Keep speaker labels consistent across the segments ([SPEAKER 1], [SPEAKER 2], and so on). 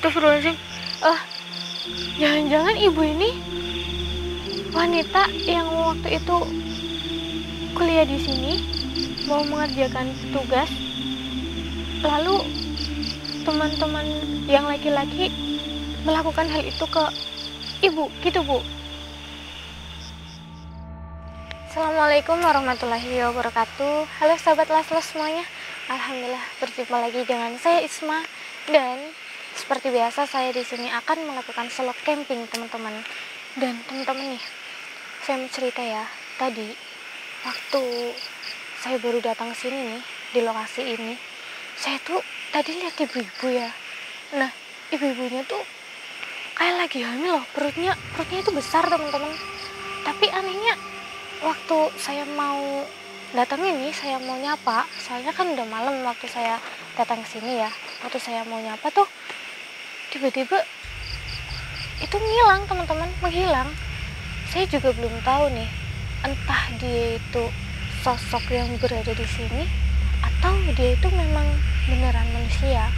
[SPEAKER 1] Astagfirullahaladzim. Eh, jangan-jangan ibu ini wanita yang waktu itu kuliah di sini mau mengerjakan tugas, lalu teman-teman yang laki-laki melakukan hal itu ke ibu, gitu Bu. Assalamualaikum warahmatullahi wabarakatuh. Halo sahabat Laslas semuanya. Alhamdulillah berjumpa lagi dengan saya Isma, dan seperti biasa saya di sini akan melakukan solo camping teman-teman. Dan teman-teman nih, saya mau cerita ya. Tadi waktu saya baru datang sini nih di lokasi ini, saya tuh tadi lihat ibu-ibu ya. Nah, ibu-ibunya tuh kayak lagi hamil loh, perutnya itu besar teman-teman. Tapi anehnya waktu saya mau datang ini, saya mau nyapa, soalnya kan udah malam waktu saya datang sini ya. Waktu saya mau nyapa tuh tiba-tiba itu ngilang teman-teman, menghilang. Saya juga belum tahu nih, entah dia itu sosok yang berada di sini atau dia itu memang beneran manusia.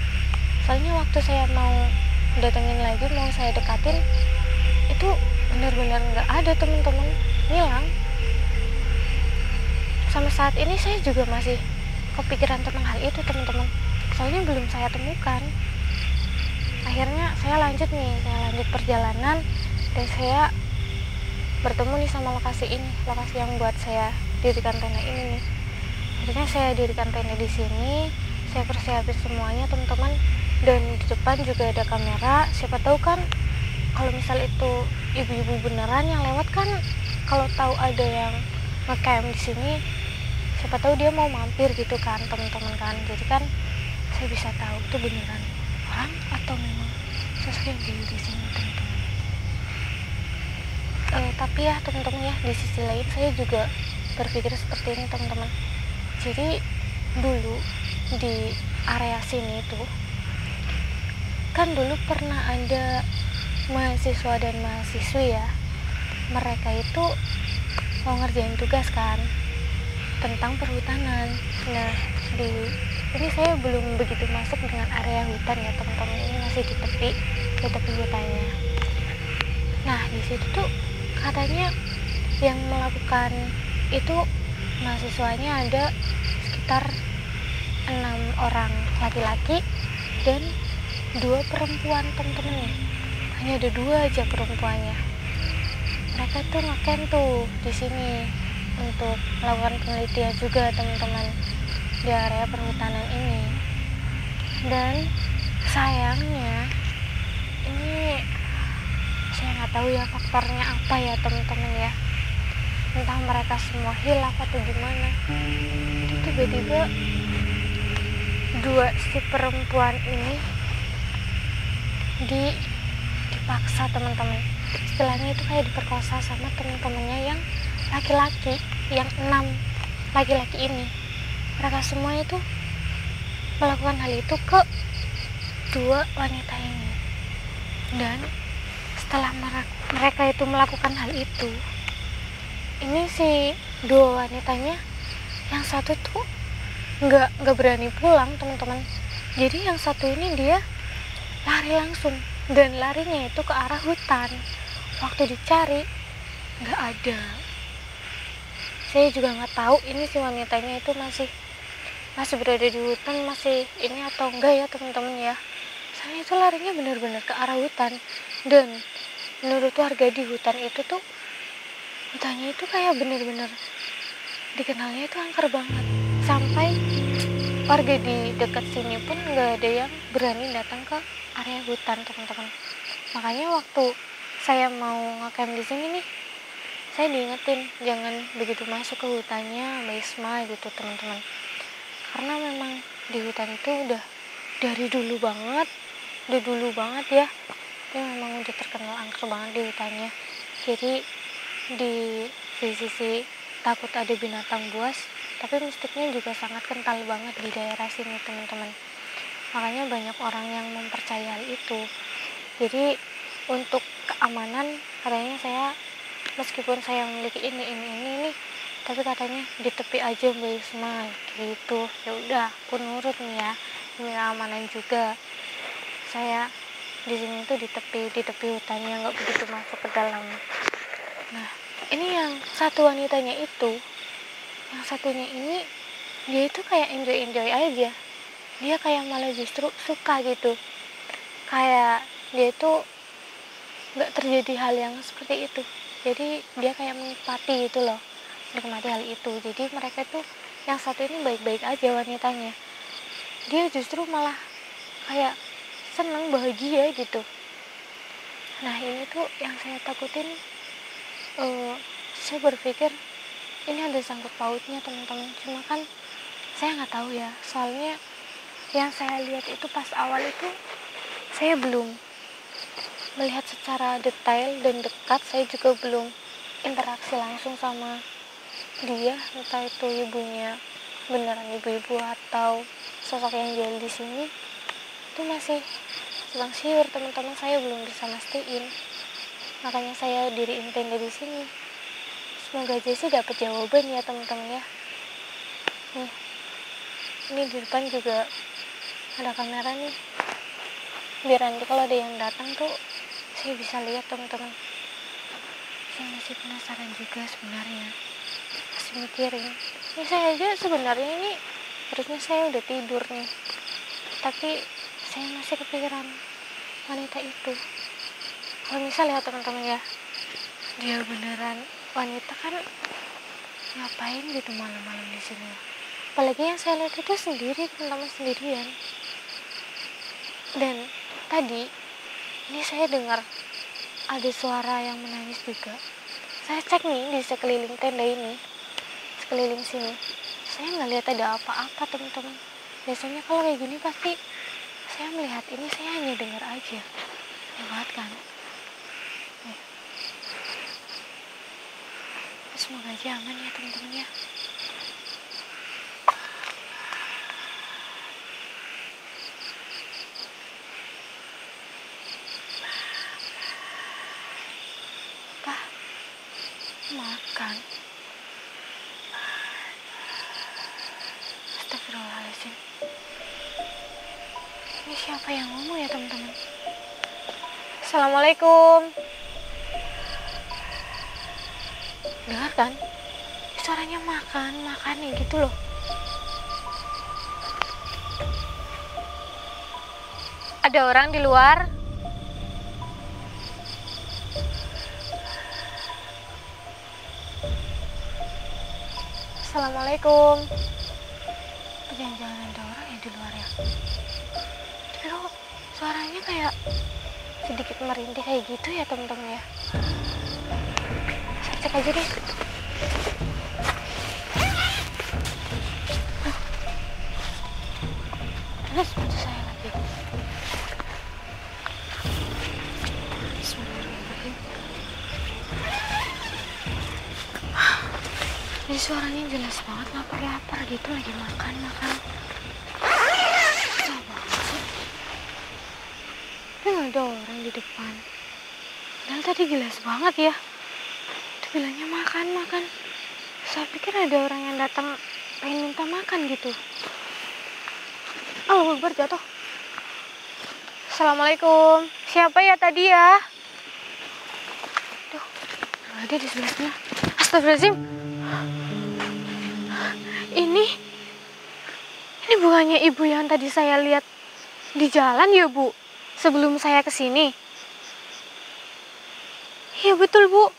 [SPEAKER 1] Soalnya waktu saya mau datengin lagi, mau saya dekatin, itu benar-benar nggak ada teman-teman, ngilang. Sampai saat ini saya juga masih kepikiran tentang hal itu teman-teman, soalnya belum saya temukan. Akhirnya saya lanjut perjalanan, dan saya bertemu nih sama lokasi ini, lokasi yang buat saya dirikan tenda ini nih. Akhirnya saya dirikan tenda di sini, saya persiapin semuanya teman-teman, dan di depan juga ada kamera. Siapa tahu kan kalau misal itu ibu-ibu beneran yang lewat kan, kalau tahu ada yang nge-camp di sini, siapa tahu dia mau mampir gitu kan teman-teman kan. Jadi kan saya bisa tahu itu beneran orang atau memang sosok yang di sini teman-teman. Tapi ya teman-teman ya, di sisi lain saya juga berpikir seperti ini teman-teman. Jadi dulu di area sini tuh kan dulu pernah ada mahasiswa dan mahasiswi ya, mereka itu mau ngerjain tugas kan tentang perhutanan. Nah, di ini saya belum begitu masuk dengan area hutan ya teman-teman, ini masih di tepi hutannya. Nah, di situ tuh katanya yang melakukan itu mahasiswanya ada sekitar 6 orang laki-laki dan 2 perempuan teman-teman nih. Hanya ada 2 aja perempuannya. Mereka tuh ngecamp tuh di sini untuk melakukan penelitian juga teman-teman di area perhutanan ini. Dan sayangnya ini saya nggak tahu ya faktornya apa ya teman-teman ya, entah mereka semua hilaf atau gimana. Itu tiba-tiba 2 si perempuan ini dipaksa teman-teman, istilahnya itu kayak diperkosa sama teman-temannya yang laki-laki, yang 6 laki-laki ini. Mereka semua itu melakukan hal itu ke 2 wanita ini. Dan setelah mereka itu melakukan hal itu, ini si 2 wanitanya, yang satu tuh nggak berani pulang teman-teman. Jadi yang satu ini dia lari langsung, dan larinya itu ke arah hutan. Waktu dicari nggak ada. Saya juga nggak tahu ini si wanitanya itu masih berada di hutan, masih ini atau enggak ya teman-teman ya. Saya itu larinya benar-benar ke arah hutan, dan menurut warga di hutan itu tuh, hutannya itu kayak benar-benar dikenalnya itu angker banget, sampai warga di dekat sini pun nggak ada yang berani datang ke area hutan teman-teman. Makanya waktu saya mau ngecamp di sini nih, saya diingetin jangan begitu masuk ke hutannya Mbak Isma gitu teman-teman, karena memang di hutan itu udah dari dulu banget ya, dia memang udah terkenal angker banget di hutannya. Jadi di sisi takut ada binatang buas, tapi mistiknya juga sangat kental banget di daerah sini teman-teman. Makanya banyak orang yang mempercayai hal itu. Jadi untuk keamanan katanya saya, meskipun saya memiliki ini, tapi katanya di tepi aja Mbak Isma gitu. Ya udah, aku nurut nih ya, demi keamanan juga. Saya di sini tuh di tepi hutannya, nggak begitu masuk ke dalam. Nah, ini yang satu wanitanya itu, yang satunya ini, dia itu kayak enjoy aja. Dia kayak malah justru suka gitu, kayak dia itu nggak terjadi hal yang seperti itu. Jadi dia kayak menikmati gitu loh, menikmati hal itu. Jadi mereka tuh yang satu ini baik-baik aja wanitanya, dia justru malah kayak seneng, bahagia gitu. Nah ini tuh yang saya takutin. Saya berpikir ini ada sangkut pautnya teman-teman, cuma kan saya nggak tahu ya, soalnya yang saya lihat itu pas awal itu saya belum melihat secara detail dan dekat, saya juga belum interaksi langsung sama dia, entah itu ibunya beneran ibu-ibu atau sosok yang jual di sini, itu masih sedang siur teman-teman, saya belum bisa mastiin, makanya saya diriin tenda di sini. Semoga aja sih dapat jawaban ya teman-teman ya. Nih, ini di depan juga ada kamera nih, biar nanti kalau ada yang datang tuh saya bisa lihat teman-teman. Saya masih penasaran juga sebenarnya, masih mikirin. Ini saya aja sebenarnya ini harusnya saya udah tidur nih, tapi saya masih kepikiran wanita itu. Kalau misal ya teman-teman ya, dia beneran wanita, kan ngapain gitu malam-malam di sini? Apalagi yang saya lihat itu sendiri teman-teman, sendirian. Dan tadi ini saya dengar ada suara yang menangis juga. Saya cek nih di sekeliling tenda ini, sekeliling sini, saya nggak lihat ada apa-apa teman-teman. Biasanya kalau kayak gini pasti saya melihat ini, saya hanya dengar aja. Hebat kan? Nih. Semoga aja aman ya teman-teman ya. Makan. Astagfirullahaladzim. Ini siapa yang ngomong ya teman-teman? Assalamualaikum. Dengar kan? Suaranya makan nih gitu loh. Ada orang di luar? Assalamualaikum. Jangan-jangan ada orang ya di luar ya. Tapi kok suaranya kayak sedikit merintih kayak gitu ya teman-teman ya. Saya cek aja deh. Terus sepatu saya lagi. Ini suaranya jelas banget, lapar gitu, lagi makan. Susah banget sih. Tapi gak ada orang di depan. Padahal tadi jelas banget ya, itu bilangnya makan. Saya pikir ada orang yang datang pengen minta makan gitu. Allahu Akbar, jatuh. Assalamualaikum. Siapa ya tadi ya? Duh, lagi di sebelah sana. Astagfirullahaladzim. Ini bukannya ibu yang tadi saya lihat di jalan ya Bu? Sebelum saya kesini. Iya betul Bu.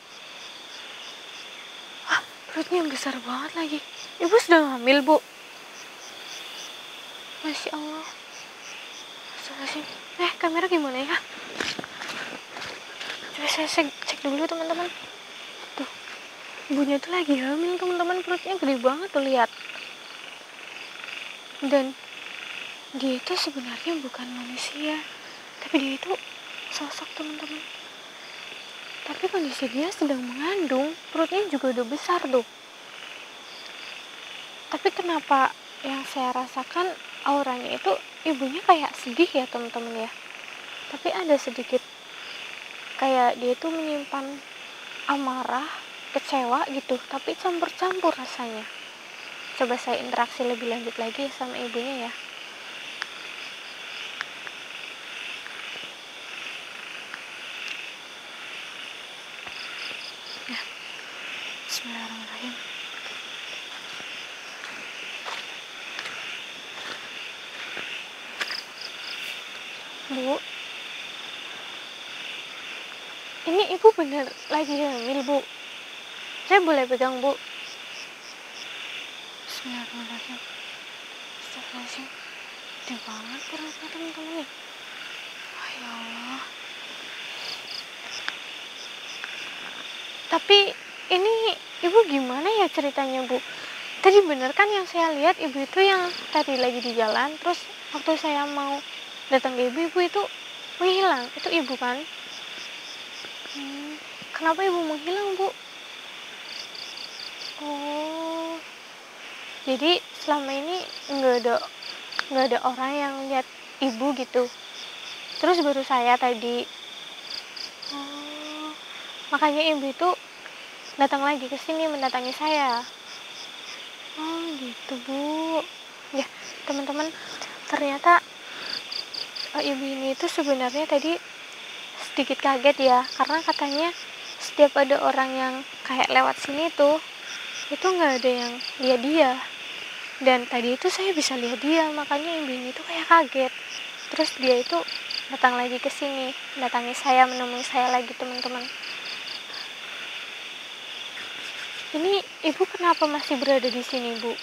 [SPEAKER 1] Perutnya besar banget lagi. Ibu sedang hamil Bu? Masya Allah. Astagfirullahaladzim. Kamera gimana ya? Coba saya cek dulu teman-teman. Tuh, ibunya tuh lagi hamil teman-teman, perutnya gede banget tuh, lihat. Dan dia itu sebenarnya bukan manusia, tapi dia itu sosok teman-teman. Tapi kondisi dia sedang mengandung, perutnya juga udah besar tuh. Tapi kenapa yang saya rasakan auranya itu ibunya kayak sedih ya teman-teman ya. Tapi ada sedikit kayak dia tuh menyimpan amarah, kecewa gitu, tapi campur-campur rasanya. Coba saya interaksi lebih lanjut lagi sama ibunya ya. Bu, ini ibu bener lagi hamil, Bu? Saya boleh pegang, Bu? Bismillahirrahmanirrahim. Astagfirullahaladzim. Gede banget perutnya teman-teman nih. Oh, ya Allah. Tapi ini ibu gimana ya ceritanya, Bu? Tadi bener kan yang saya lihat ibu itu yang tadi lagi di jalan, terus waktu saya mau datang ke ibu itu menghilang. Itu ibu kan? Kenapa ibu menghilang, Bu? Oh, jadi selama ini nggak ada orang yang lihat ibu gitu. Terus baru saya tadi. Oh, makanya ibu itu datang lagi ke sini mendatangi saya. Oh gitu, Bu. Ya teman-teman, ternyata ibu ini itu sebenarnya tadi sedikit kaget ya, karena katanya setiap ada orang yang kayak lewat sini tuh itu nggak ada yang lihat dia, dan tadi itu saya bisa lihat dia, makanya ibu ini tuh kayak kaget. Terus dia itu datang lagi ke sini mendatangi saya, menemui saya lagi teman-teman. Ini ibu kenapa masih berada di sini, Bu?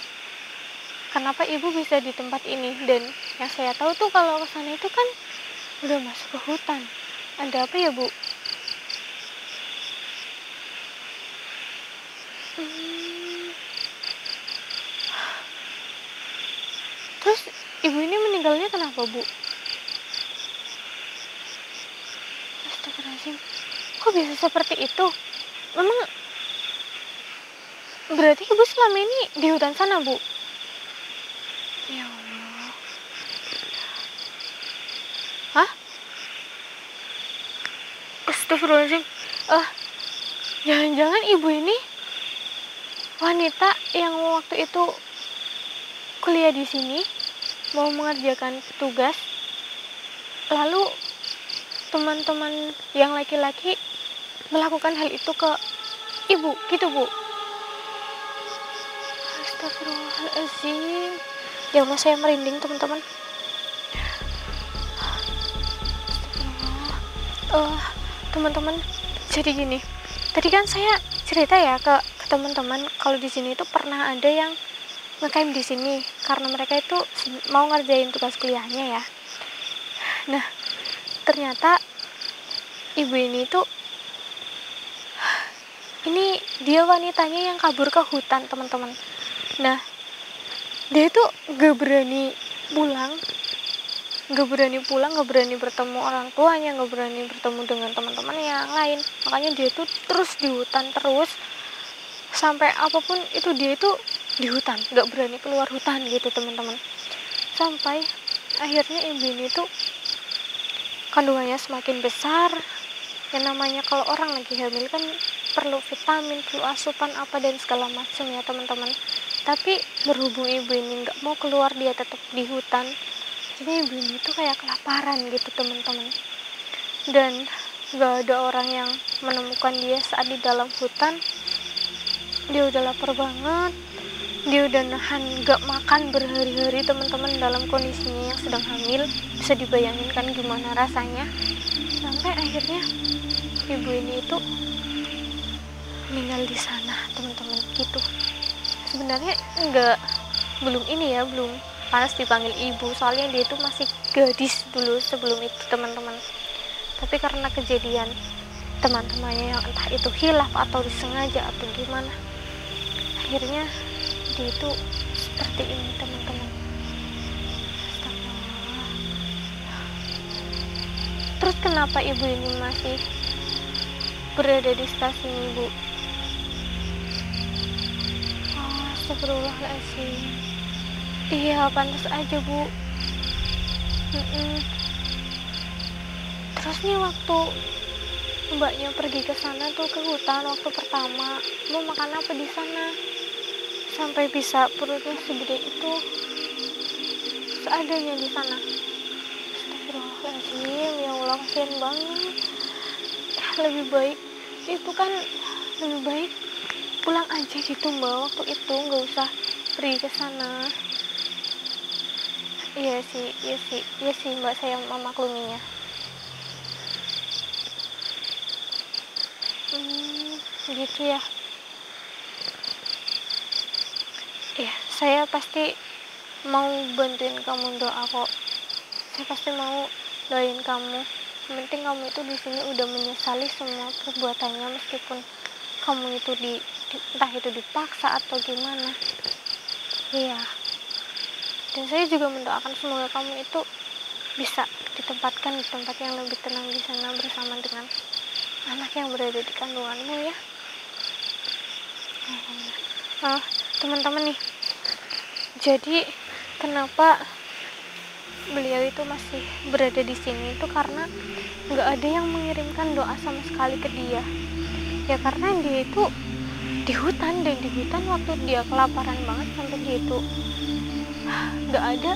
[SPEAKER 1] Kenapa ibu bisa di tempat ini? Dan yang saya tahu tuh kalau ke sana itu kan udah masuk ke hutan. Ada apa ya, Bu? Terus ibu ini meninggalnya kenapa, Bu? Astagfirullahaladzim. Kok bisa seperti itu? Memang berarti ibu selama ini di hutan sana, Bu? Ya Allah. Hah? Astagfirullahaladzim. Jangan-jangan ibu ini wanita yang waktu itu kuliah di sini, mau mengerjakan tugas, lalu teman-teman yang laki-laki melakukan hal itu ke ibu, gitu, Bu? Astagfirullahaladzim. Ya Allah, saya merinding, teman-teman. Teman-teman, jadi gini. Tadi kan saya cerita ya ke teman-teman kalau di sini itu pernah ada yang ngecamp di sini karena mereka itu mau ngerjain tugas kuliahnya ya. Nah, ternyata ibu ini tuh ini dia wanitanya yang kabur ke hutan, teman-teman. Nah, dia itu gak berani pulang, gak berani bertemu orang tuanya, gak berani bertemu dengan teman-teman yang lain. Makanya dia tuh terus di hutan terus, sampai apapun itu dia itu di hutan, gak berani keluar hutan gitu, teman-teman. Sampai akhirnya ibu ini tuh kandungannya semakin besar. Yang namanya kalau orang lagi hamil kan perlu vitamin, perlu asupan apa dan segala macam ya, teman-teman. Tapi berhubung ibu ini nggak mau keluar, dia tetap di hutan, jadi ibu ini tuh kayak kelaparan gitu, teman-teman. Dan nggak ada orang yang menemukan dia saat di dalam hutan. Dia udah lapar banget, dia udah nahan nggak makan berhari-hari, teman-teman, dalam kondisinya yang sedang hamil. Bisa dibayangin kan gimana rasanya. Sampai akhirnya ibu ini itu meninggal di sana, teman-teman, gitu. Sebenarnya belum panas dipanggil ibu, soalnya dia itu masih gadis dulu sebelum itu, teman-teman. Tapi karena kejadian teman-temannya yang entah itu hilaf atau disengaja atau gimana, akhirnya dia itu seperti ini, teman-teman. Astagfirullah. Terus kenapa ibu ini masih berada di stasiun, Ibu? Astagfirullahaladzim. Iya, pantas aja, Bu. Terus nih waktu mbaknya pergi ke sana tuh, ke hutan waktu pertama, mau makan apa di sana? Sampai bisa perutnya segede itu, seadanya di sana. Astagfirullahaladzim, ya Allah, kasihan banget. Lebih baik pulang aja gitu, Mbak, waktu itu nggak usah pergi ke sana. iya sih mbak, saya memakluminya. Gitu ya. Ya, saya pasti mau bantuin kamu doa kok. Saya pasti mau doain kamu. Yang penting kamu itu di sini udah menyesali semua perbuatannya, meskipun kamu itu entah itu dipaksa atau gimana. Iya. Dan saya juga mendoakan semoga kamu itu bisa ditempatkan di tempat yang lebih tenang di sana bersama dengan anak yang berada di kandunganmu ya. Teman-teman nih, jadi kenapa beliau itu masih berada di sini itu karena nggak ada yang mengirimkan doa sama sekali ke dia. Ya karena dia itu di hutan, dan di hutan waktu dia kelaparan banget sampai dia itu nggak ada,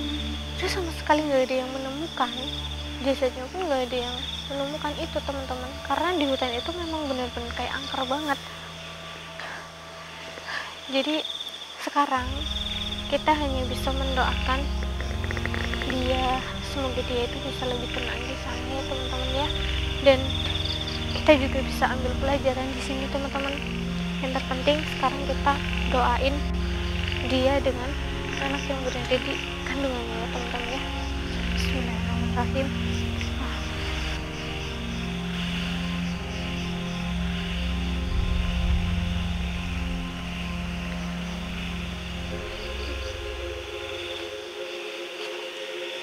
[SPEAKER 1] terus sama sekali nggak ada yang menemukan jasadnya, pun nggak ada yang menemukan itu teman-teman, karena di hutan itu memang benar-benar kayak angker banget. Jadi sekarang kita hanya bisa mendoakan dia, semoga dia itu bisa lebih tenang di sana ya teman-teman ya. Dan kita juga bisa ambil pelajaran di sini teman-teman. Yang terpenting sekarang kita doain dia dengan anak yang berada di kandungannya ya teman-teman ya. Bismillahirrahmanirrahim.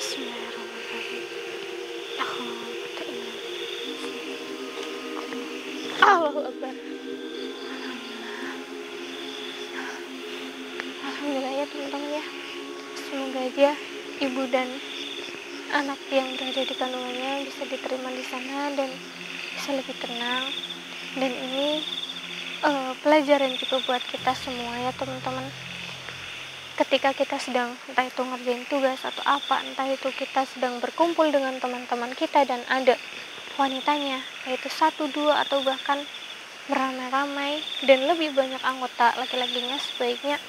[SPEAKER 1] Bismillahirrahmanirrahim. Allahu Akbar. Alhamdulillah ya teman-teman ya. Semoga aja ibu dan anak yang berada di kandungannya bisa diterima di sana dan bisa lebih tenang. Dan ini pelajaran juga buat kita semua ya teman-teman. Ketika kita sedang entah itu ngerjain tugas atau apa, entah itu kita sedang berkumpul dengan teman-teman kita dan ada wanitanya, yaitu 1, 2 atau bahkan beramai-ramai dan lebih banyak anggota laki-lakinya, sebaiknya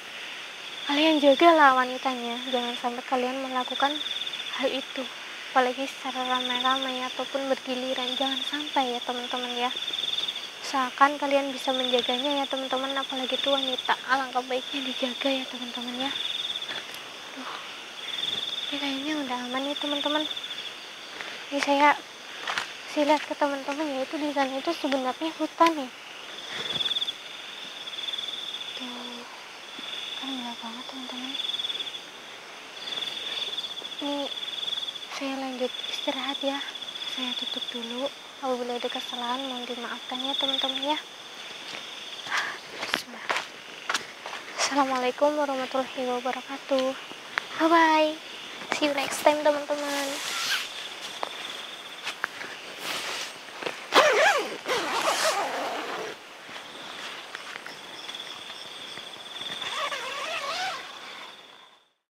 [SPEAKER 1] kalian jagalah wanitanya. Jangan sampai kalian melakukan hal itu, apalagi secara ramai-ramai ataupun bergiliran. Jangan sampai ya teman-teman ya. Usahakan kalian bisa menjaganya ya teman-teman, apalagi itu wanita, alangkah baiknya dijaga ya teman-teman ya. Ini kayaknya udah aman nih teman-teman. Ini saya lihat ke teman-teman, yaitu di sana itu sebenarnya hutan ya. Tuh, kan gelap banget teman-teman. Ini saya lanjut istirahat ya. Saya tutup dulu. Apabila ada kesalahan mohon dimaafkan ya teman-teman ya. Assalamualaikum warahmatullahi wabarakatuh. Bye bye. See you next time teman-teman.